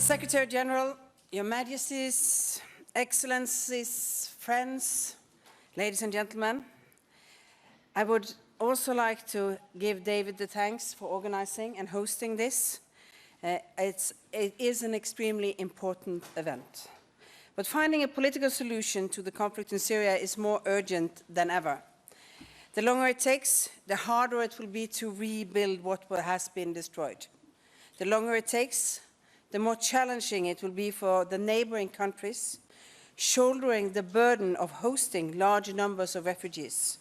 Secretary General, Your Majesties, Excellencies, friends, ladies and gentlemen, I would also like to give David the thanks for organizing and hosting this. It is an extremely important event. But finding a political solution to the conflict in Syria is more urgent than ever. The longer it takes, the harder it will be to rebuild what has been destroyed. The longer it takes, the more challenging it will be for the neighboring countries, shouldering the burden of hosting large numbers of refugees.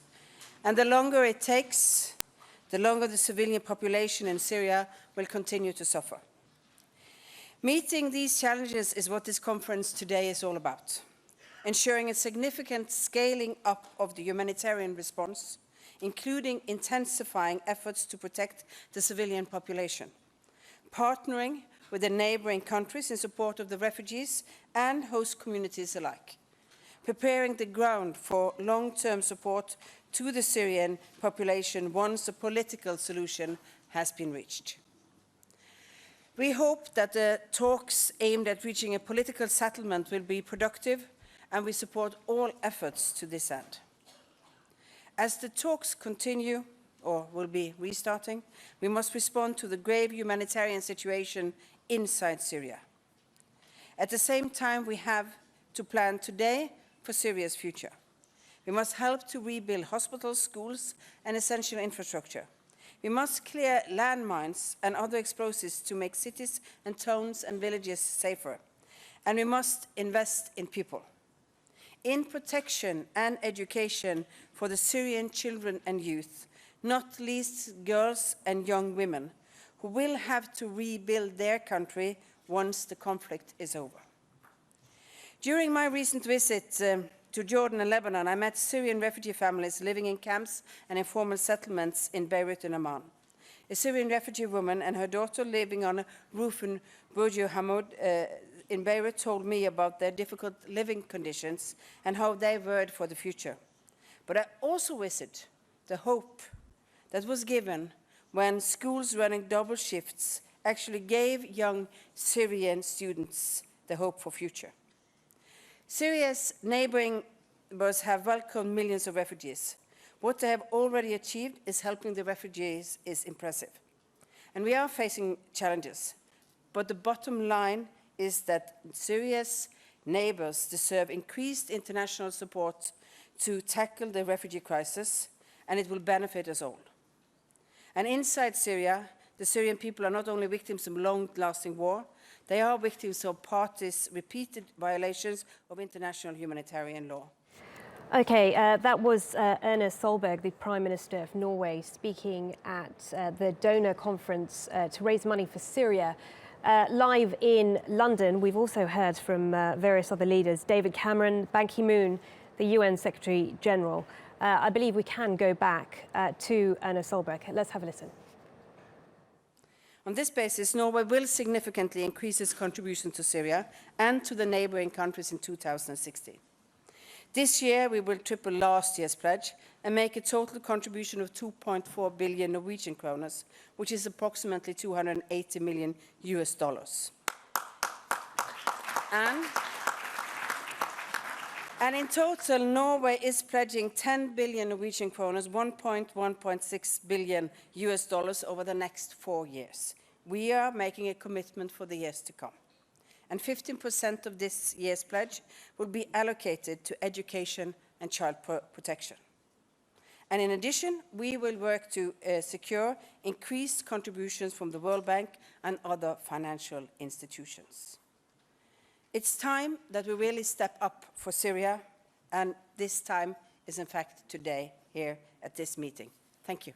And the longer it takes, the longer the civilian population in Syria will continue to suffer. Meeting these challenges is what this conference today is all about. Ensuring a significant scaling up of the humanitarian response, including intensifying efforts to protect the civilian population, partnering with the neighboring countries in support of the refugees and host communities alike, preparing the ground for long-term support to the Syrian population once a political solution has been reached. We hope that the talks aimed at reaching a political settlement will be productive, and we support all efforts to this end. As the talks continue, or will be restarting, we must respond to the grave humanitarian situation inside Syria. At the same time, we have to plan today for Syria's future. We must help to rebuild hospitals, schools, and essential infrastructure. We must clear landmines and other explosives to make cities and towns and villages safer. And we must invest in people, in protection and education for the Syrian children and youth, not least girls and young women, who will have to rebuild their country once the conflict is over. During my recent visit to Jordan and Lebanon, I met Syrian refugee families living in camps and informal settlements in Beirut and Amman. A Syrian refugee woman and her daughter living on a roof in Burj Hamad in Beirut told me about their difficult living conditions and how they worried for the future. But I also visited the hope that was given when schools running double shifts actually gave young Syrian students the hope for future. Syria's neighboring neighbors have welcomed millions of refugees. What they have already achieved is helping the refugees is impressive. And we are facing challenges, but the bottom line is that Syria's neighbors deserve increased international support to tackle the refugee crisis, and it will benefit us all. And inside Syria, the Syrian people are not only victims of long-lasting war, they are victims of parties' repeated violations of international humanitarian law. Okay, that was Erna Solberg, the Prime Minister of Norway, speaking at the donor conference to raise money for Syria. Live in London, we've also heard from various other leaders, David Cameron, Ban Ki-moon, the UN Secretary General. I believe we can go back to Erna Solberg. Let's have a listen. On this basis, Norway will significantly increase its contribution to Syria and to the neighboring countries in 2016. This year, we will triple last year's pledge and make a total contribution of 2.4 billion Norwegian kroners, which is approximately $280 million US. And in total, Norway is pledging 10 billion Norwegian kroners, $1.6 billion US over the next 4 years. We are making a commitment for the years to come. And 15% of this year's pledge will be allocated to education and child protection. And in addition, we will work to secure increased contributions from the World Bank and other financial institutions. It's time that we really step up for Syria, and this time is in fact today here at this meeting. Thank you.